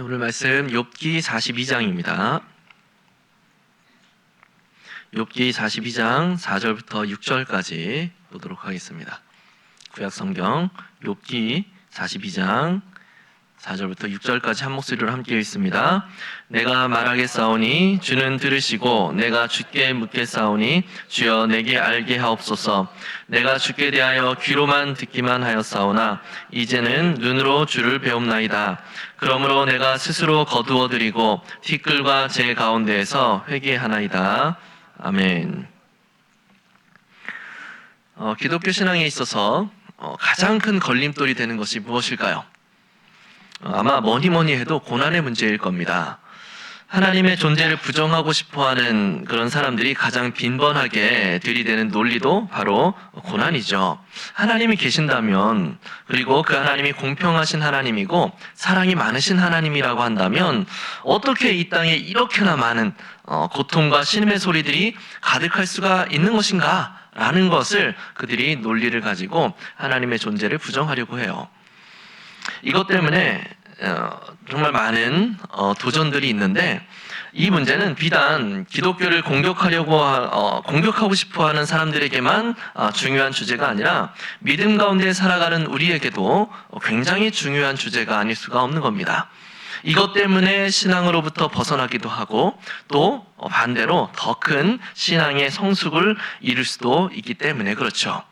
오늘 말씀 욥기 42장입니다. 욥기 42장 4절부터 6절까지 보도록 하겠습니다. 구약성경 욥기 42장 4절부터 6절까지 한 목소리로 함께 읽습니다. 내가 말하겠사오니 주는 들으시고 내가 주께 묻겠사오니 주여 내게 알게 하옵소서. 내가 주께 대하여 귀로만 듣기만 하였사오나 이제는 눈으로 주를 배움나이다. 그러므로 내가 스스로 거두어드리고 티끌과 제 가운데에서 회개하나이다. 아멘. 기독교 신앙에 있어서 가장 큰 걸림돌이 되는 것이 무엇일까요? 아마 뭐니 해도 고난의 문제일 겁니다. 하나님의 존재를 부정하고 싶어하는 그런 사람들이 가장 빈번하게 들이대는 논리도 바로 고난이죠. 하나님이 계신다면, 그리고 그 하나님이 공평하신 하나님이고 사랑이 많으신 하나님이라고 한다면 어떻게 이 땅에 이렇게나 많은 고통과 신음의 소리들이 가득할 수가 있는 것인가? 라는 것을 그들이 논리를 가지고 하나님의 존재를 부정하려고 해요. 이것 때문에 정말 많은 도전들이 있는데, 이 문제는 비단 기독교를 공격하고 싶어하는 사람들에게만 중요한 주제가 아니라 믿음 가운데 살아가는 우리에게도 굉장히 중요한 주제가 아닐 수가 없는 겁니다. 이것 때문에 신앙으로부터 벗어나기도 하고 또 반대로 더 큰 신앙의 성숙을 이룰 수도 있기 때문에 그렇죠.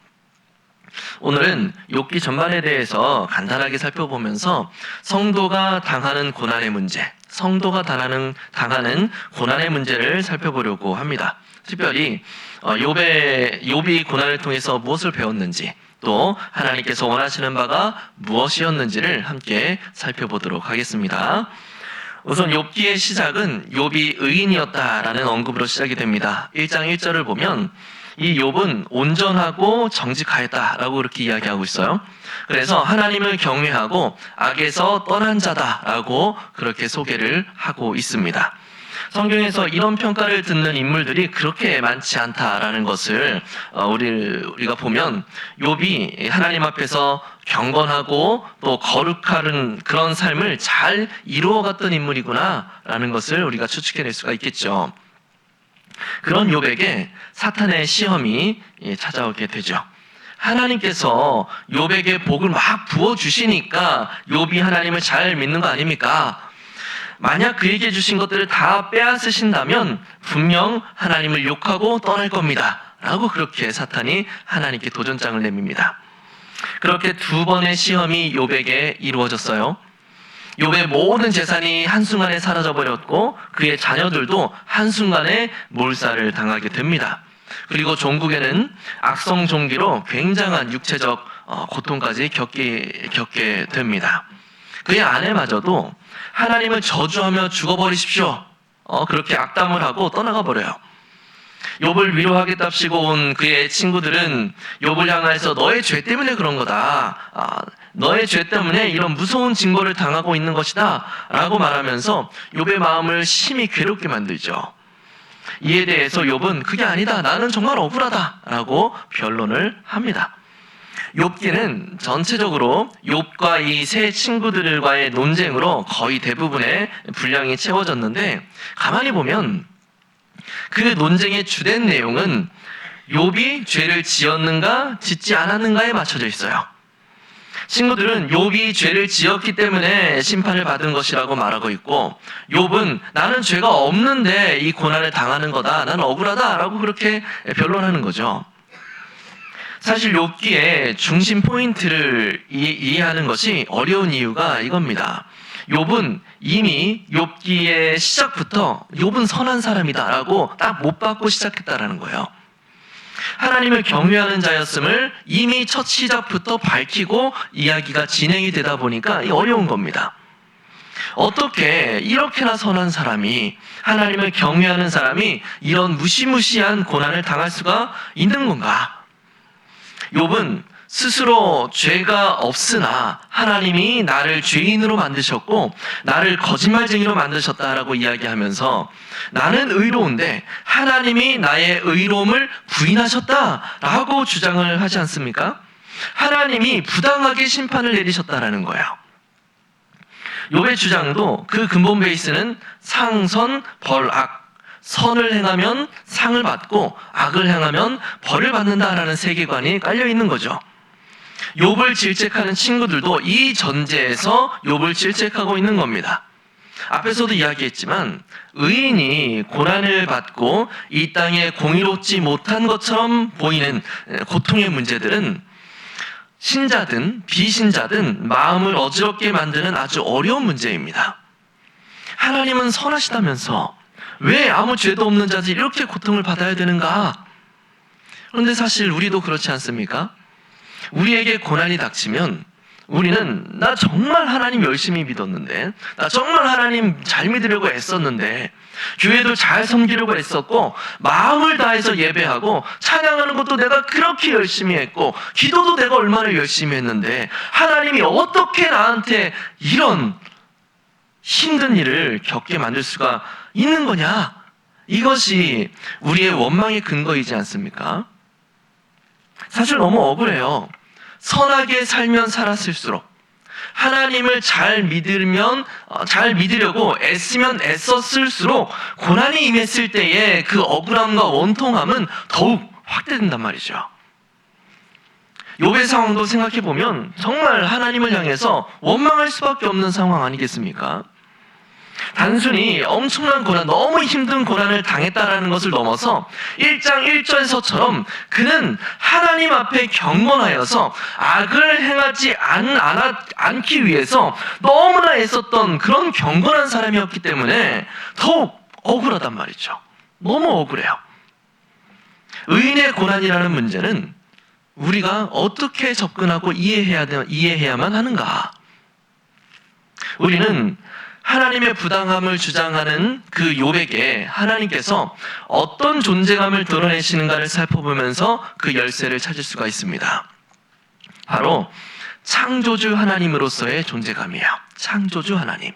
오늘은 욥기 전반에 대해서 간단하게 살펴보면서 성도가 당하는 고난의 문제, 성도가 당하는 고난의 문제를 살펴보려고 합니다. 특별히 욥이 고난을 통해서 무엇을 배웠는지, 또 하나님께서 원하시는 바가 무엇이었는지를 함께 살펴보도록 하겠습니다. 우선 욥기의 시작은 욥이 의인이었다라는 언급으로 시작이 됩니다. 1장 1절을 보면 이 욥은 온전하고 정직하였다라고 그렇게 이야기하고 있어요. 그래서 하나님을 경외하고 악에서 떠난 자다라고 그렇게 소개를 하고 있습니다. 성경에서 이런 평가를 듣는 인물들이 그렇게 많지 않다라는 것을 우리가 보면 욥이 하나님 앞에서 경건하고 또 거룩한 그런 삶을 잘 이루어갔던 인물이구나라는 것을 우리가 추측해낼 수가 있겠죠. 그런 욥에게 사탄의 시험이 찾아오게 되죠. 하나님께서 욥에게 복을 막 부어주시니까 욥이 하나님을 잘 믿는 거 아닙니까? 만약 그에게 주신 것들을 다 빼앗으신다면 분명 하나님을 욕하고 떠날 겁니다. 라고 그렇게 사탄이 하나님께 도전장을 내밉니다. 그렇게 두 번의 시험이 욥에게 이루어졌어요. 욥의 모든 재산이 한순간에 사라져버렸고 그의 자녀들도 한순간에 몰살을 당하게 됩니다. 그리고 종국에는 악성종기로 굉장한 육체적 고통까지 겪게 됩니다. 그의 아내마저도 하나님을 저주하며 죽어버리십시오, 그렇게 악담을 하고 떠나가 버려요. 욥을 위로하겠답시고 온 그의 친구들은 욥을 향해서 너의 죄 때문에 그런 거다, 너의 죄 때문에 이런 무서운 징벌을 당하고 있는 것이다 라고 말하면서 욥의 마음을 심히 괴롭게 만들죠. 이에 대해서 욥은 그게 아니다, 나는 정말 억울하다 라고 변론을 합니다. 욥기는 전체적으로 욥과 이 세 친구들과의 논쟁으로 거의 대부분의 분량이 채워졌는데, 가만히 보면 그 논쟁의 주된 내용은 욥이 죄를 지었는가 짓지 않았는가에 맞춰져 있어요. 친구들은 욥이 죄를 지었기 때문에 심판을 받은 것이라고 말하고 있고, 욥은 나는 죄가 없는데 이 고난을 당하는 거다, 나는 억울하다라고 그렇게 변론하는 거죠. 사실 욥기의 중심 포인트를 이해하는 것이 어려운 이유가 이겁니다. 욥은 이미 욥기의 시작부터 욥은 선한 사람이다라고 딱 못 박고 시작했다라는 거예요. 하나님을 경외하는 자였음을 이미 첫 시작부터 밝히고 이야기가 진행이 되다 보니까 어려운 겁니다. 어떻게 이렇게나 선한 사람이, 하나님을 경외하는 사람이 이런 무시무시한 고난을 당할 수가 있는 건가? 욥은 스스로 죄가 없으나 하나님이 나를 죄인으로 만드셨고 나를 거짓말쟁이로 만드셨다라고 이야기하면서 나는 의로운데 하나님이 나의 의로움을 부인하셨다라고 주장을 하지 않습니까? 하나님이 부당하게 심판을 내리셨다라는 거예요. 욥의 주장도 그 근본 베이스는 상선, 벌악. 선을 행하면 상을 받고 악을 행하면 벌을 받는다라는 세계관이 깔려 있는 거죠. 욥을 질책하는 친구들도 이 전제에서 욥을 질책하고 있는 겁니다. 앞에서도 이야기했지만 의인이 고난을 받고 이 땅에 공의롭지 못한 것처럼 보이는 고통의 문제들은 신자든 비신자든 마음을 어지럽게 만드는 아주 어려운 문제입니다. 하나님은 선하시다면서 왜 아무 죄도 없는 자들이 이렇게 고통을 받아야 되는가? 그런데 사실 우리도 그렇지 않습니까? 우리에게 고난이 닥치면 우리는 나 정말 하나님 열심히 믿었는데, 나 정말 하나님 잘 믿으려고 애썼는데, 교회도 잘 섬기려고 애썼고 마음을 다해서 예배하고 찬양하는 것도 내가 그렇게 열심히 했고 기도도 내가 얼마나 열심히 했는데 하나님이 어떻게 나한테 이런 힘든 일을 겪게 만들 수가 있는 거냐? 이것이 우리의 원망의 근거이지 않습니까? 사실 너무 억울해요. 선하게 살면 살았을수록 하나님을 잘 믿으려고 애쓰면 애썼을수록 고난이 임했을 때의 그 억울함과 원통함은 더욱 확대된단 말이죠. 욥의 상황도 생각해 보면 정말 하나님을 향해서 원망할 수밖에 없는 상황 아니겠습니까? 단순히 엄청난 고난, 너무 힘든 고난을 당했다라는 것을 넘어서 1장 1절에서처럼 그는 하나님 앞에 경건하여서 악을 행하지 않기 위해서 너무나 애썼던 그런 경건한 사람이었기 때문에 더욱 억울하단 말이죠. 너무 억울해요. 의인의 고난이라는 문제는 우리가 어떻게 접근하고 이해해야만 하는가? 우리는 하나님의 부당함을 주장하는 그 욥에게 하나님께서 어떤 존재감을 드러내시는가를 살펴보면서 그 열쇠를 찾을 수가 있습니다. 바로 창조주 하나님으로서의 존재감이에요. 창조주 하나님.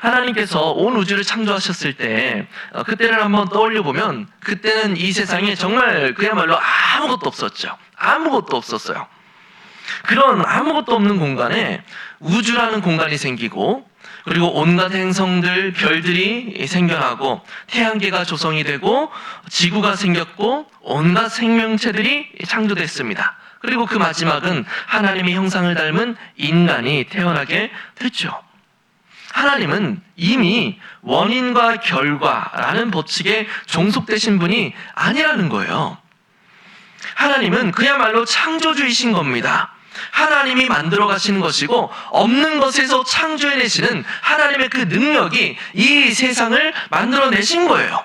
하나님께서 온 우주를 창조하셨을 때 그때를 한번 떠올려 보면 그때는 이 세상에 정말 그야말로 아무것도 없었죠. 아무것도 없었어요. 그런 아무것도 없는 공간에 우주라는 공간이 생기고 그리고 온갖 행성들, 별들이 생겨나고 태양계가 조성이 되고 지구가 생겼고 온갖 생명체들이 창조됐습니다. 그리고 그 마지막은 하나님의 형상을 닮은 인간이 태어나게 됐죠. 하나님은 이미 원인과 결과라는 법칙에 종속되신 분이 아니라는 거예요. 하나님은 그야말로 창조주이신 겁니다. 하나님이 만들어 가시는 것이고 없는 것에서 창조해내시는 하나님의 그 능력이 이 세상을 만들어내신 거예요.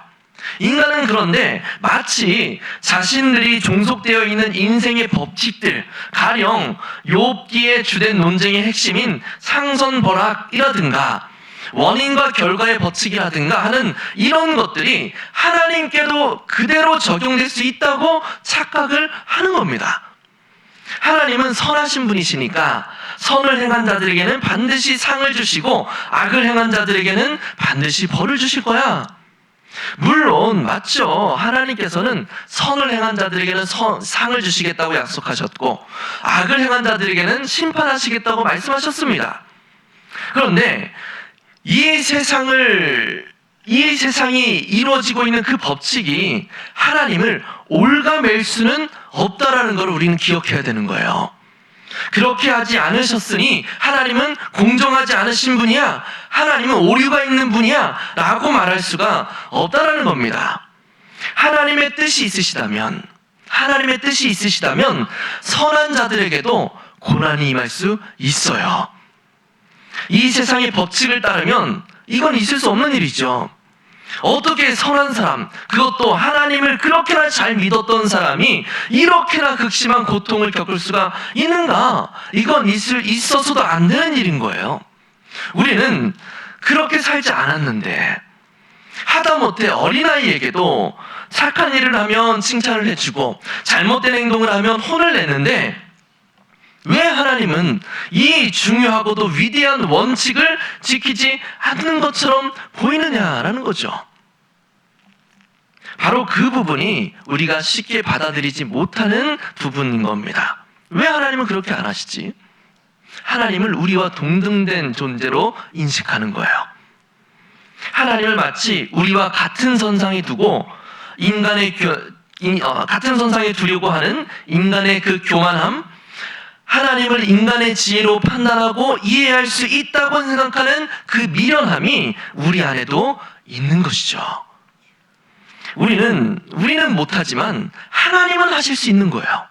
인간은 그런데 마치 자신들이 종속되어 있는 인생의 법칙들, 가령 욥기의 주된 논쟁의 핵심인 상선벌악이라든가 원인과 결과의 법칙이라든가 하는 이런 것들이 하나님께도 그대로 적용될 수 있다고 착각을 하는 겁니다. 하나님은 선하신 분이시니까 선을 행한 자들에게는 반드시 상을 주시고 악을 행한 자들에게는 반드시 벌을 주실 거야. 물론 맞죠. 하나님께서는 선을 행한 자들에게는 상을 주시겠다고 약속하셨고 악을 행한 자들에게는 심판하시겠다고 말씀하셨습니다. 그런데 이 세상이 이루어지고 있는 그 법칙이 하나님을 올가맬 수는 없다라는 걸 우리는 기억해야 되는 거예요. 그렇게 하지 않으셨으니 하나님은 공정하지 않으신 분이야, 하나님은 오류가 있는 분이야 라고 말할 수가 없다라는 겁니다. 하나님의 뜻이 있으시다면 선한 자들에게도 고난이 임할 수 있어요. 이 세상의 법칙을 따르면 이건 있을 수 없는 일이죠. 어떻게 선한 사람, 그것도 하나님을 그렇게나 잘 믿었던 사람이 이렇게나 극심한 고통을 겪을 수가 있는가? 이건 있어서도 안 되는 일인 거예요. 우리는 그렇게 살지 않았는데 하다못해 어린아이에게도 착한 일을 하면 칭찬을 해주고 잘못된 행동을 하면 혼을 내는데 왜 하나님은 이 중요하고도 위대한 원칙을 지키지 않는 것처럼 보이느냐라는 거죠. 바로 그 부분이 우리가 쉽게 받아들이지 못하는 부분인 겁니다. 왜 하나님은 그렇게 안 하시지? 하나님을 우리와 동등된 존재로 인식하는 거예요. 하나님을 마치 우리와 같은 선상에 두고 같은 선상에 두려고 하는 인간의 그 교만함, 하나님을 인간의 지혜로 판단하고 이해할 수 있다고 생각하는 그 미련함이 우리 안에도 있는 것이죠. 우리는 못하지만 하나님은 하실 수 있는 거예요.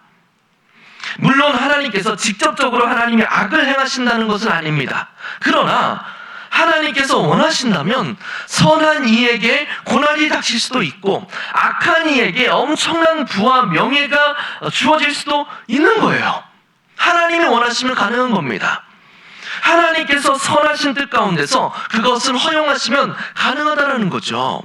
물론 하나님께서 직접적으로 하나님이 악을 행하신다는 것은 아닙니다. 그러나 하나님께서 원하신다면 선한 이에게 고난이 닥칠 수도 있고 악한 이에게 엄청난 부와 명예가 주어질 수도 있는 거예요. 하나님이 원하시면 가능한 겁니다. 하나님께서 선하신 뜻 가운데서 그것을 허용하시면 가능하다는 거죠.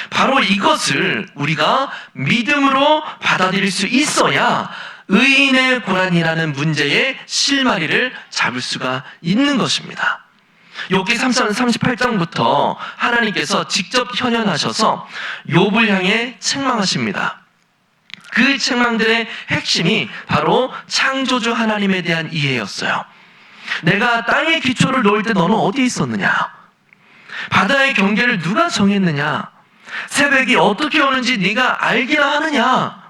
바로 이것을 우리가 믿음으로 받아들일 수 있어야 의인의 고난이라는 문제의 실마리를 잡을 수가 있는 것입니다. 욥기 38장부터 하나님께서 직접 현현하셔서 욥을 향해 책망하십니다. 그 책망들의 핵심이 바로 창조주 하나님에 대한 이해였어요. 내가 땅의 기초를 놓을 때 너는 어디 있었느냐? 바다의 경계를 누가 정했느냐? 새벽이 어떻게 오는지 네가 알기나 하느냐?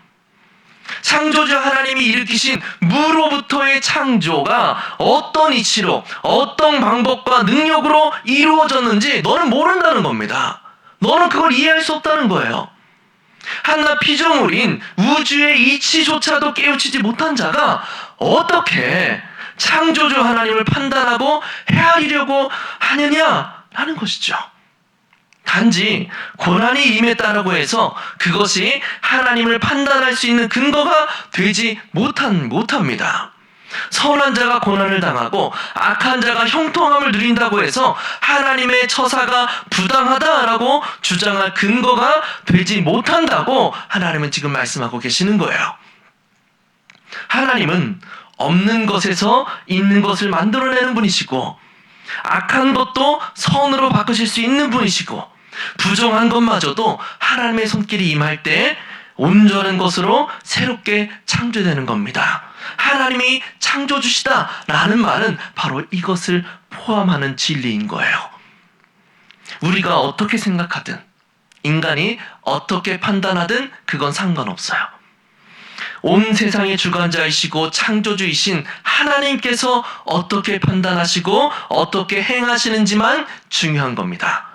창조주 하나님이 일으키신 무로부터의 창조가 어떤 이치로 어떤 방법과 능력으로 이루어졌는지 너는 모른다는 겁니다. 너는 그걸 이해할 수 없다는 거예요. 한낱 피조물인 우주의 이치조차도 깨우치지 못한 자가 어떻게 창조주 하나님을 판단하고 헤아리려고 하느냐라는 것이죠. 단지 고난이 임했다라고 해서 그것이 하나님을 판단할 수 있는 근거가 되지 못합니다. 선한 자가 고난을 당하고 악한 자가 형통함을 누린다고 해서 하나님의 처사가 부당하다라고 주장할 근거가 되지 못한다고 하나님은 지금 말씀하고 계시는 거예요. 하나님은 없는 것에서 있는 것을 만들어내는 분이시고 악한 것도 선으로 바꾸실 수 있는 분이시고 부정한 것마저도 하나님의 손길이 임할 때 온전한 것으로 새롭게 창조되는 겁니다. 하나님이 창조주시다라는 말은 바로 이것을 포함하는 진리인 거예요. 우리가 어떻게 생각하든 인간이 어떻게 판단하든 그건 상관없어요. 온 세상의 주관자이시고 창조주이신 하나님께서 어떻게 판단하시고 어떻게 행하시는지만 중요한 겁니다.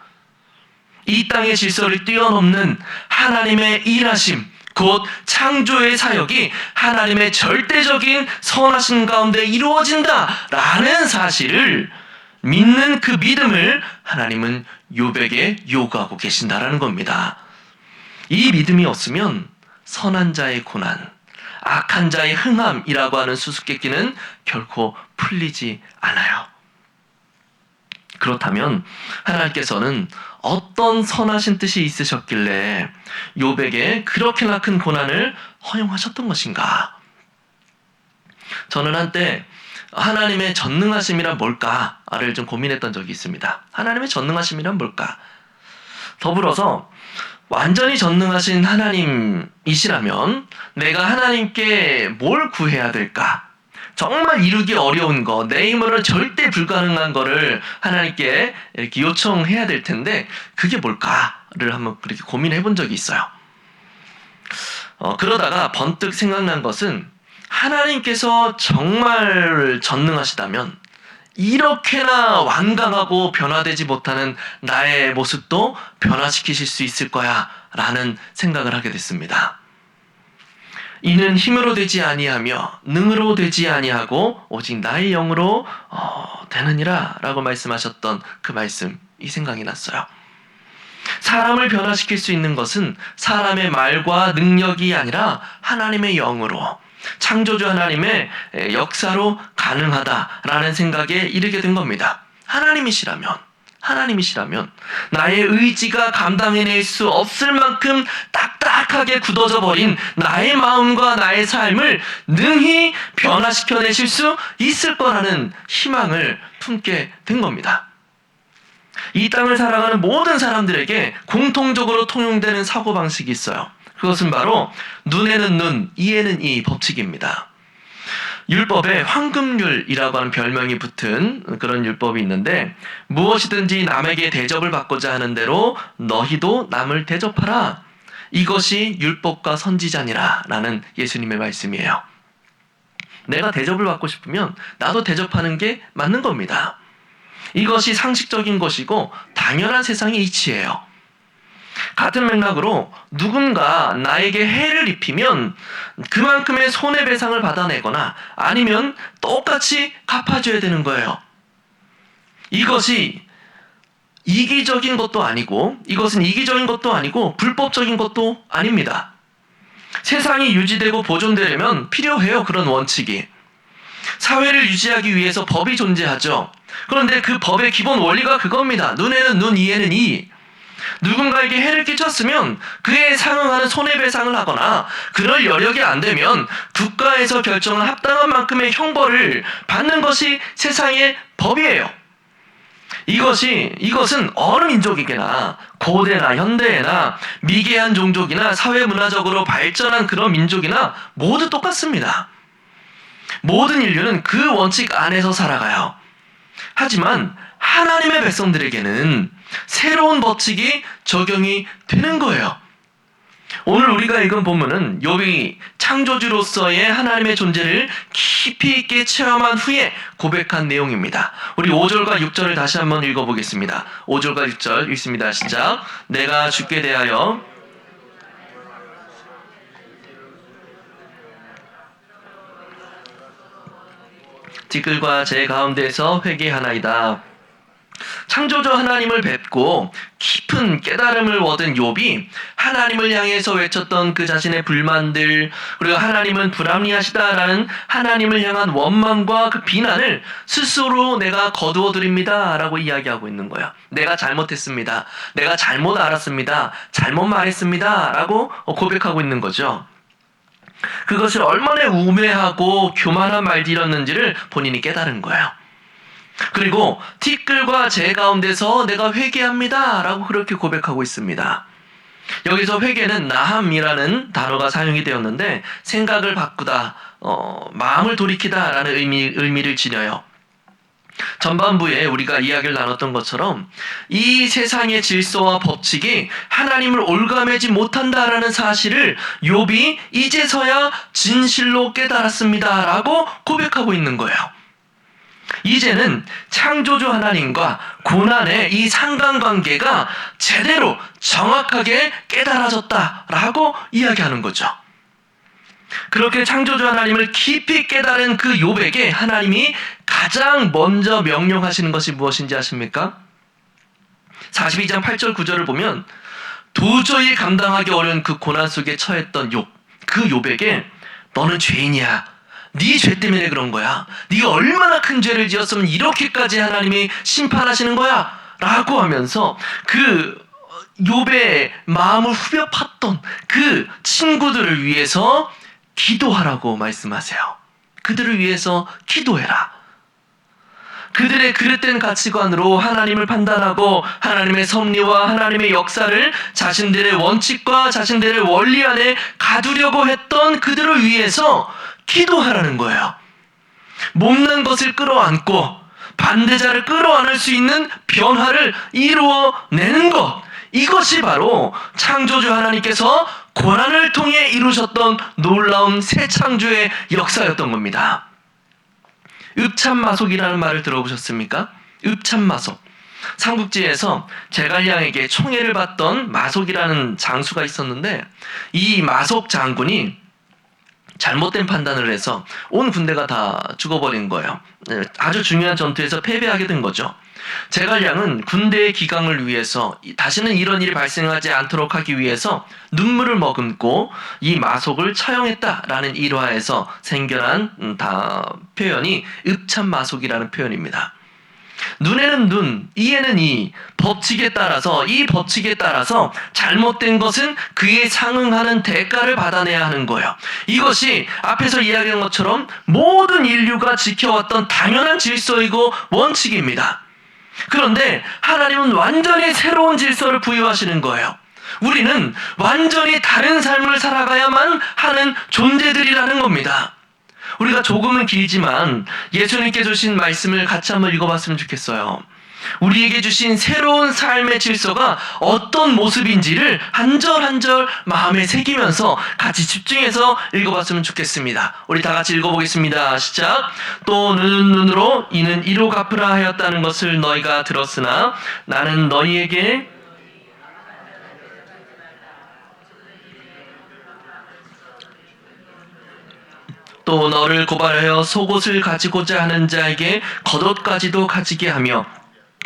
이 땅의 질서를 뛰어넘는 하나님의 일하심, 곧 창조의 사역이 하나님의 절대적인 선하심 가운데 이루어진다라는 사실을 믿는 그 믿음을 하나님은 욥에게 요구하고 계신다라는 겁니다. 이 믿음이 없으면 선한 자의 고난, 악한 자의 흥함이라고 하는 수수께끼는 결코 풀리지 않아요. 그렇다면 하나님께서는 어떤 선하신 뜻이 있으셨길래 욥에게 그렇게나 큰 고난을 허용하셨던 것인가? 저는 한때 하나님의 전능하심이란 뭘까를 좀 고민했던 적이 있습니다. 하나님의 전능하심이란 뭘까? 더불어서 완전히 전능하신 하나님이시라면 내가 하나님께 뭘 구해야 될까? 정말 이루기 어려운 거, 내 힘으로는 절대 불가능한 거를 하나님께 이렇게 요청해야 될 텐데 그게 뭘까를 한번 그렇게 고민해 본 적이 있어요. 그러다가 번뜩 생각난 것은 하나님께서 정말 전능하시다면 이렇게나 완강하고 변화되지 못하는 나의 모습도 변화시키실 수 있을 거야 라는 생각을 하게 됐습니다. 이는 힘으로 되지 아니하며 능으로 되지 아니하고 오직 나의 영으로 되느니라 라고 말씀하셨던 그 말씀, 이 생각이 났어요. 사람을 변화시킬 수 있는 것은 사람의 말과 능력이 아니라 하나님의 영으로, 창조주 하나님의 역사로 가능하다라는 생각에 이르게 된 겁니다. 하나님이시라면 나의 의지가 감당해낼 수 없을 만큼 딱딱하게 굳어져 버린 나의 마음과 나의 삶을 능히 변화시켜내실 수 있을 거라는 희망을 품게 된 겁니다. 이 땅을 살아가는 모든 사람들에게 공통적으로 통용되는 사고방식이 있어요. 그것은 바로 눈에는 눈, 이에는 이 법칙입니다. 율법에 황금률이라고 하는 별명이 붙은 그런 율법이 있는데, 무엇이든지 남에게 대접을 받고자 하는 대로 너희도 남을 대접하라. 이것이 율법과 선지자니라 라는 예수님의 말씀이에요. 내가 대접을 받고 싶으면 나도 대접하는 게 맞는 겁니다. 이것이 상식적인 것이고 당연한 세상의 이치예요. 같은 맥락으로 누군가 나에게 해를 입히면 그만큼의 손해배상을 받아내거나 아니면 똑같이 갚아줘야 되는 거예요. 이것이 이기적인 것도 아니고, 이것은 이기적인 것도 아니고 불법적인 것도 아닙니다. 세상이 유지되고 보존되려면 필요해요. 그런 원칙이. 사회를 유지하기 위해서 법이 존재하죠. 그런데 그 법의 기본 원리가 그겁니다. 눈에는 눈, 이에는 이. 누군가에게 해를 끼쳤으면 그에 상응하는 손해배상을 하거나, 그럴 여력이 안 되면 국가에서 결정한 합당한 만큼의 형벌을 받는 것이 세상의 법이에요. 이것은 어느 민족에게나, 고대나 현대나 미개한 종족이나 사회문화적으로 발전한 그런 민족이나 모두 똑같습니다. 모든 인류는 그 원칙 안에서 살아가요. 하지만 하나님의 백성들에게는 새로운 법칙이 적용이 되는 거예요. 오늘 우리가 읽은 본문은 욥이 창조주로서의 하나님의 존재를 깊이 있게 체험한 후에 고백한 내용입니다. 우리 5절과 6절을 다시 한번 읽어보겠습니다. 5절과 6절 읽습니다. 시작. 내가 주께 대하여 티끌과 제 가운데서 회개하나이다. 창조주 하나님을 뵙고 깊은 깨달음을 얻은 욥이 하나님을 향해서 외쳤던 그 자신의 불만들, 그리고 하나님은 불합리하시다라는 하나님을 향한 원망과 그 비난을 스스로 내가 거두어 드립니다 라고 이야기하고 있는 거야. 내가 잘못했습니다. 내가 잘못 알았습니다. 잘못 말했습니다 라고 고백하고 있는 거죠. 그것이 얼마나 우매하고 교만한 말들이었는지를 본인이 깨달은 거예요. 그리고 티끌과 재 가운데서 내가 회개합니다 라고 그렇게 고백하고 있습니다. 여기서 회개는 나함이라는 단어가 사용이 되었는데, 생각을 바꾸다, 마음을 돌이키다 라는 의미를 지녀요. 전반부에 우리가 이야기를 나눴던 것처럼 이 세상의 질서와 법칙이 하나님을 올가매지 못한다라는 사실을 욥이 이제서야 진실로 깨달았습니다 라고 고백하고 있는 거예요. 이제는 창조주 하나님과 고난의 이 상관관계가 제대로 정확하게 깨달아졌다라고 이야기하는 거죠. 그렇게 창조주 하나님을 깊이 깨달은 그 욥에게 하나님이 가장 먼저 명령하시는 것이 무엇인지 아십니까? 42장 8절 9절을 보면 도저히 감당하기 어려운 그 고난 속에 처했던 욥, 그 욥에게 너는 죄인이야. 네 죄 때문에 그런 거야. 네가 얼마나 큰 죄를 지었으면 이렇게까지 하나님이 심판하시는 거야 라고 하면서 그 욥의 마음을 후벼 팠던 그 친구들을 위해서 기도하라고 말씀하세요. 그들을 위해서 기도해라. 그들의 그릇된 가치관으로 하나님을 판단하고 하나님의 섭리와 하나님의 역사를 자신들의 원칙과 자신들의 원리 안에 가두려고 했던 그들을 위해서 기도하라는 거예요. 못난 것을 끌어안고 반대자를 끌어안을 수 있는 변화를 이루어내는 것, 이것이 바로 창조주 하나님께서 고난을 통해 이루셨던 놀라운 새 창조의 역사였던 겁니다. 읍참마속이라는 말을 들어보셨습니까? 읍참마속. 삼국지에서 제갈량에게 총애를 받던 마속이라는 장수가 있었는데, 이 마속 장군이 잘못된 판단을 해서 온 군대가 다 죽어버린 거예요. 아주 중요한 전투에서 패배하게 된 거죠. 제갈량은 군대의 기강을 위해서, 다시는 이런 일이 발생하지 않도록 하기 위해서 눈물을 머금고 이 마속을 처형했다라는 일화에서 생겨난 표현이 읍참마속이라는 표현입니다. 눈에는 눈, 이에는 이, 법칙에 따라서, 이 법칙에 따라서 잘못된 것은 그에 상응하는 대가를 받아내야 하는 거예요. 이것이 앞에서 이야기한 것처럼 모든 인류가 지켜왔던 당연한 질서이고 원칙입니다. 그런데 하나님은 완전히 새로운 질서를 부여하시는 거예요. 우리는 완전히 다른 삶을 살아가야만 하는 존재들이라는 겁니다. 우리가 조금은 길지만 예수님께 주신 말씀을 같이 한번 읽어봤으면 좋겠어요. 우리에게 주신 새로운 삶의 질서가 어떤 모습인지를 한 절 한 절 마음에 새기면서 같이 집중해서 읽어봤으면 좋겠습니다. 우리 다 같이 읽어보겠습니다. 시작. 또 눈은 눈으로 이는 이로 갚으라 하였다는 것을 너희가 들었으나 나는 너희에게 또 너를 고발하여 속옷을 가지고자 하는 자에게 겉옷까지도 가지게 하며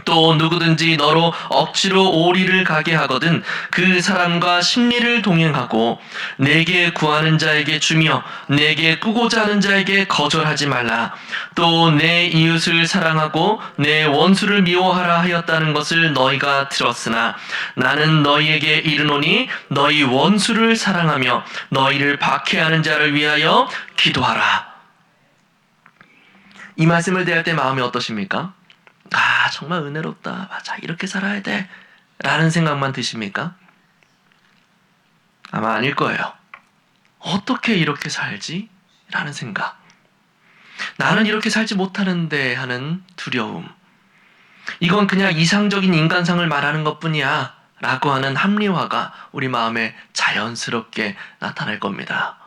또 누구든지 너로 억지로 오리를 가게 하거든 그 사람과 심리를 동행하고 내게 구하는 자에게 주며 내게 꾸고자 하는 자에게 거절하지 말라. 또 내 이웃을 사랑하고 내 원수를 미워하라 하였다는 것을 너희가 들었으나 나는 너희에게 이르노니 너희 원수를 사랑하며 너희를 박해하는 자를 위하여 기도하라. 이 말씀을 대할 때 마음이 어떠십니까? 아, 정말 은혜롭다. 맞아, 이렇게 살아야 돼. 라는 생각만 드십니까? 아마 아닐 거예요. 어떻게 이렇게 살지? 라는 생각. 나는 이렇게 살지 못하는데 하는 두려움. 이건 그냥 이상적인 인간상을 말하는 것뿐이야. 라고 하는 합리화가 우리 마음에 자연스럽게 나타날 겁니다.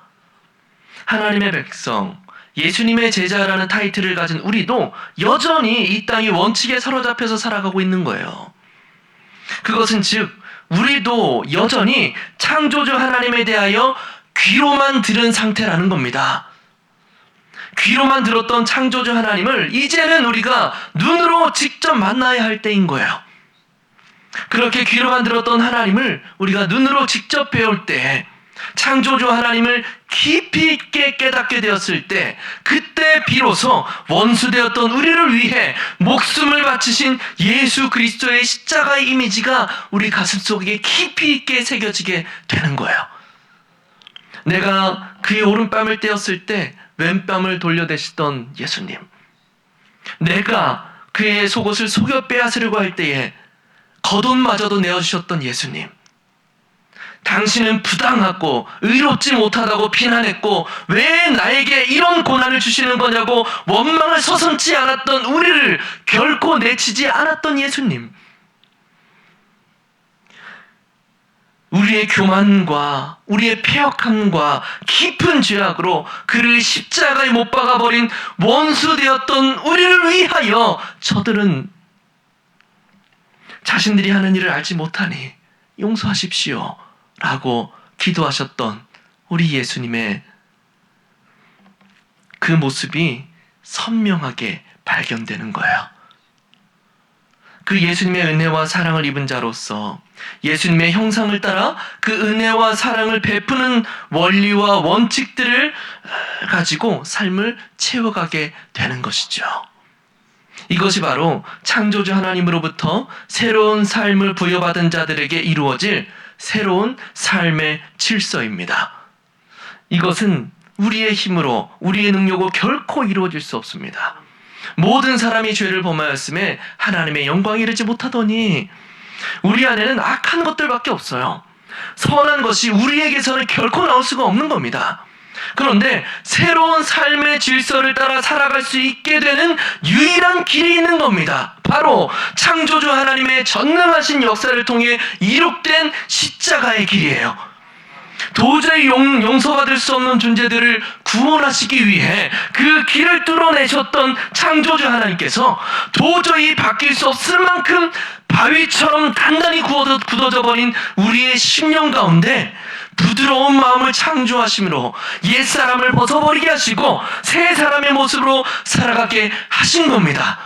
하나님의 백성, 예수님의 제자라는 타이틀을 가진 우리도 여전히 이 땅의 원칙에 사로잡혀서 살아가고 있는 거예요. 그것은 즉 우리도 여전히 창조주 하나님에 대하여 귀로만 들은 상태라는 겁니다. 귀로만 들었던 창조주 하나님을 이제는 우리가 눈으로 직접 만나야 할 때인 거예요. 그렇게 귀로만 들었던 하나님을 우리가 눈으로 직접 배울 때, 창조주 하나님을 깊이 있게 깨닫게 되었을 때, 그때 비로소 원수되었던 우리를 위해 목숨을 바치신 예수 그리스도의 십자가의 이미지가 우리 가슴속에 깊이 있게 새겨지게 되는 거예요. 내가 그의 오른뺨을 떼었을 때 왼뺨을 돌려대시던 예수님, 내가 그의 속옷을 속여 빼앗으려고 할 때에 겉옷마저도 내어주셨던 예수님, 당신은 부당하고 의롭지 못하다고 비난했고 왜 나에게 이런 고난을 주시는 거냐고 원망을 서슴지 않았던 우리를 결코 내치지 않았던 예수님, 우리의 교만과 우리의 패역함과 깊은 죄악으로 그를 십자가에 못 박아버린 원수되었던 우리를 위하여 저들은 자신들이 하는 일을 알지 못하니 용서하십시오 라고 기도하셨던 우리 예수님의 그 모습이 선명하게 발견되는 거예요. 그 예수님의 은혜와 사랑을 입은 자로서 예수님의 형상을 따라 그 은혜와 사랑을 베푸는 원리와 원칙들을 가지고 삶을 채워가게 되는 것이죠. 이것이 바로 창조주 하나님으로부터 새로운 삶을 부여받은 자들에게 이루어질 새로운 삶의 질서입니다. 이것은 우리의 힘으로, 우리의 능력으로 결코 이루어질 수 없습니다. 모든 사람이 죄를 범하였음에 하나님의 영광에 이르지 못하더니 우리 안에는 악한 것들밖에 없어요. 선한 것이 우리에게서는 결코 나올 수가 없는 겁니다. 그런데 새로운 삶의 질서를 따라 살아갈 수 있게 되는 유일한 길이 있는 겁니다. 바로 창조주 하나님의 전능하신 역사를 통해 이룩된 십자가의 길이에요. 도저히 용서받을 수 없는 존재들을 구원하시기 위해 그 길을 뚫어내셨던 창조주 하나님께서 도저히 바뀔 수 없을 만큼 바위처럼 단단히 굳어져 버린 우리의 심령 가운데 부드러운 마음을 창조하심으로 옛사람을 벗어버리게 하시고 새 사람의 모습으로 살아가게 하신 겁니다.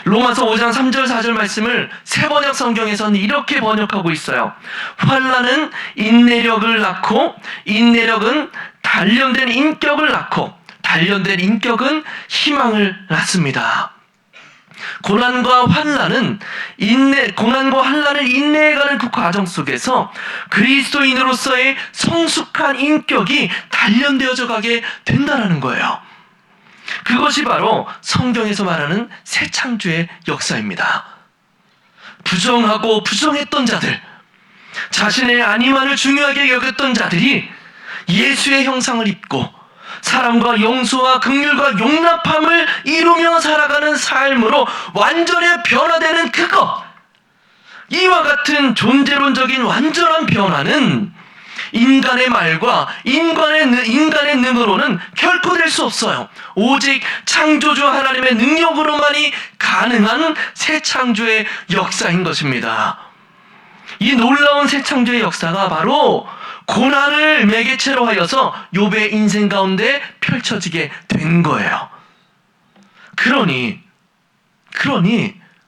로마서 5장 3절 4절 말씀을 새번역 성경에서는 이렇게 번역하고 있어요. 환난은 인내력을 낳고 인내력은 단련된 인격을 낳고 단련된 인격은 희망을 낳습니다. 고난과 환난을 인내해가는 그 과정 속에서 그리스도인으로서의 성숙한 인격이 단련되어져 가게 된다는 거예요. 그것이 바로 성경에서 말하는 새 창조의 역사입니다. 부정하고 부정했던 자들, 자신의 안위만을 중요하게 여겼던 자들이 예수의 형상을 입고 사랑과 용서와 긍휼과 용납함을 이루며 살아가는 삶으로 완전히 변화되는 그것, 이와 같은 존재론적인 완전한 변화는 인간의 말과 인간의 능으로는 결코 될 수 없어요. 오직 창조주 하나님의 능력으로만이 가능한 새 창조의 역사인 것입니다. 이 놀라운 새 창조의 역사가 바로 고난을 매개체로 하여서 욥의 인생 가운데 펼쳐지게 된 거예요. 그러니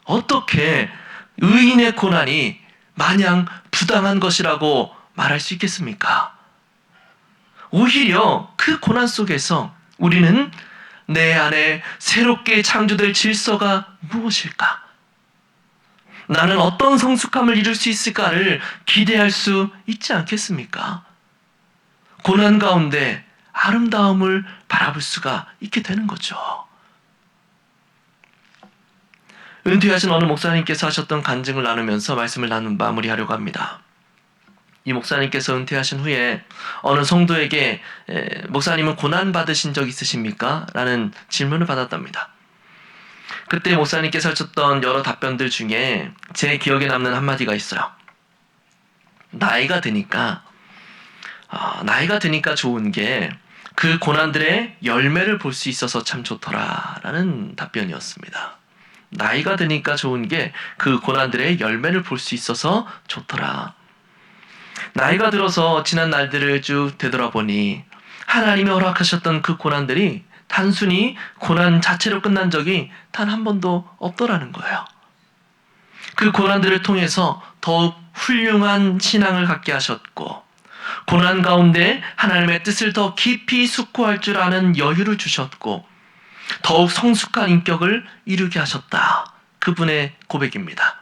어떻게 의인의 고난이 마냥 부당한 것이라고 말할 수 있겠습니까? 오히려 그 고난 속에서 우리는 내 안에 새롭게 창조될 질서가 무엇일까? 나는 어떤 성숙함을 이룰 수 있을까를 기대할 수 있지 않겠습니까? 고난 가운데 아름다움을 바라볼 수가 있게 되는 거죠. 은퇴하신 어느 목사님께서 하셨던 간증을 나누면서 말씀을 마무리하려고 합니다. 이 목사님께서 은퇴하신 후에 어느 성도에게 목사님은 고난 받으신 적 있으십니까? 라는 질문을 받았답니다. 그때 목사님께서 하셨던 여러 답변들 중에 제 기억에 남는 한마디가 있어요. 나이가 드니까 좋은 게 그 고난들의 열매를 볼 수 있어서 참 좋더라 라는 답변이었습니다. 나이가 드니까 좋은 게 그 고난들의 열매를 볼 수 있어서 좋더라. 나이가 들어서 지난 날들을 쭉 되돌아보니 하나님이 허락하셨던 그 고난들이 단순히 고난 자체로 끝난 적이 단 한 번도 없더라는 거예요. 그 고난들을 통해서 더욱 훌륭한 신앙을 갖게 하셨고, 고난 가운데 하나님의 뜻을 더 깊이 숙고할 줄 아는 여유를 주셨고, 더욱 성숙한 인격을 이루게 하셨다. 그분의 고백입니다.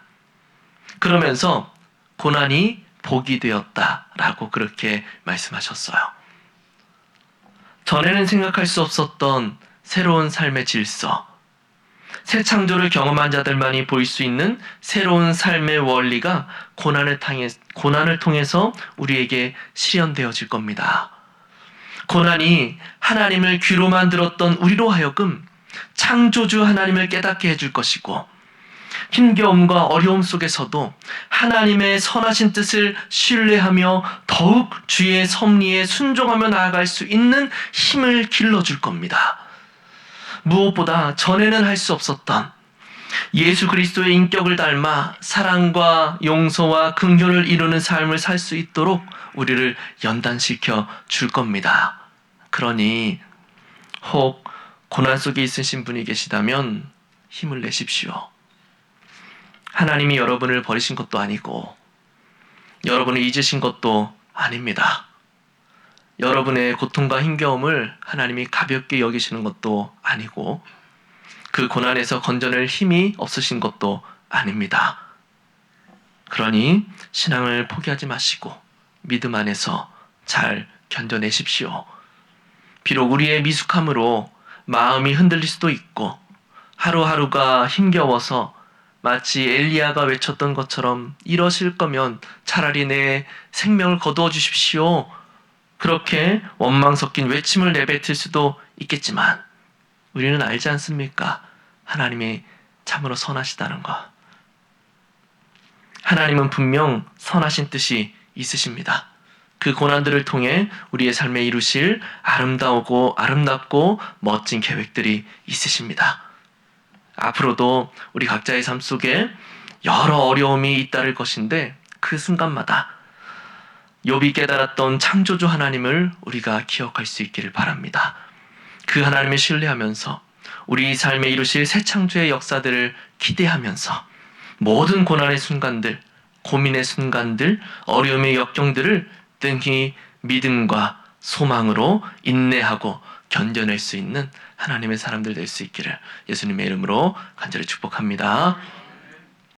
그러면서 고난이 복이 되었다라고 그렇게 말씀하셨어요. 전에는 생각할 수 없었던 새로운 삶의 질서, 새 창조를 경험한 자들만이 볼 수 있는 새로운 삶의 원리가 고난을 통해서 우리에게 실현되어질 겁니다. 고난이 하나님을 귀로만 들었던 우리로 하여금 창조주 하나님을 깨닫게 해줄 것이고, 힘겨움과 어려움 속에서도 하나님의 선하신 뜻을 신뢰하며 더욱 주의 섭리에 순종하며 나아갈 수 있는 힘을 길러줄 겁니다. 무엇보다 전에는 할 수 없었던 예수 그리스도의 인격을 닮아 사랑과 용서와 긍휼을 이루는 삶을 살 수 있도록 우리를 연단시켜 줄 겁니다. 그러니 혹 고난 속에 있으신 분이 계시다면 힘을 내십시오. 하나님이 여러분을 버리신 것도 아니고 여러분을 잊으신 것도 아닙니다. 여러분의 고통과 힘겨움을 하나님이 가볍게 여기시는 것도 아니고 그 고난에서 건져낼 힘이 없으신 것도 아닙니다. 그러니 신앙을 포기하지 마시고 믿음 안에서 잘 견뎌내십시오. 비록 우리의 미숙함으로 마음이 흔들릴 수도 있고 하루하루가 힘겨워서 마치 엘리야가 외쳤던 것처럼 이러실 거면 차라리 내 생명을 거두어 주십시오. 그렇게 원망 섞인 외침을 내뱉을 수도 있겠지만 우리는 알지 않습니까? 하나님이 참으로 선하시다는 것. 하나님은 분명 선하신 뜻이 있으십니다. 그 고난들을 통해 우리의 삶에 이루실 아름답고 멋진 계획들이 있으십니다. 앞으로도 우리 각자의 삶 속에 여러 어려움이 잇따를 것인데 그 순간마다 욥이 깨달았던 창조주 하나님을 우리가 기억할 수 있기를 바랍니다. 그 하나님을 신뢰하면서 우리 삶에 이루실 새 창조의 역사들을 기대하면서 모든 고난의 순간들, 고민의 순간들, 어려움의 역경들을 등히 믿음과 소망으로 인내하고 견뎌낼 수 있는 하나님의 사람들 될 수 있기를 예수님의 이름으로 간절히 축복합니다.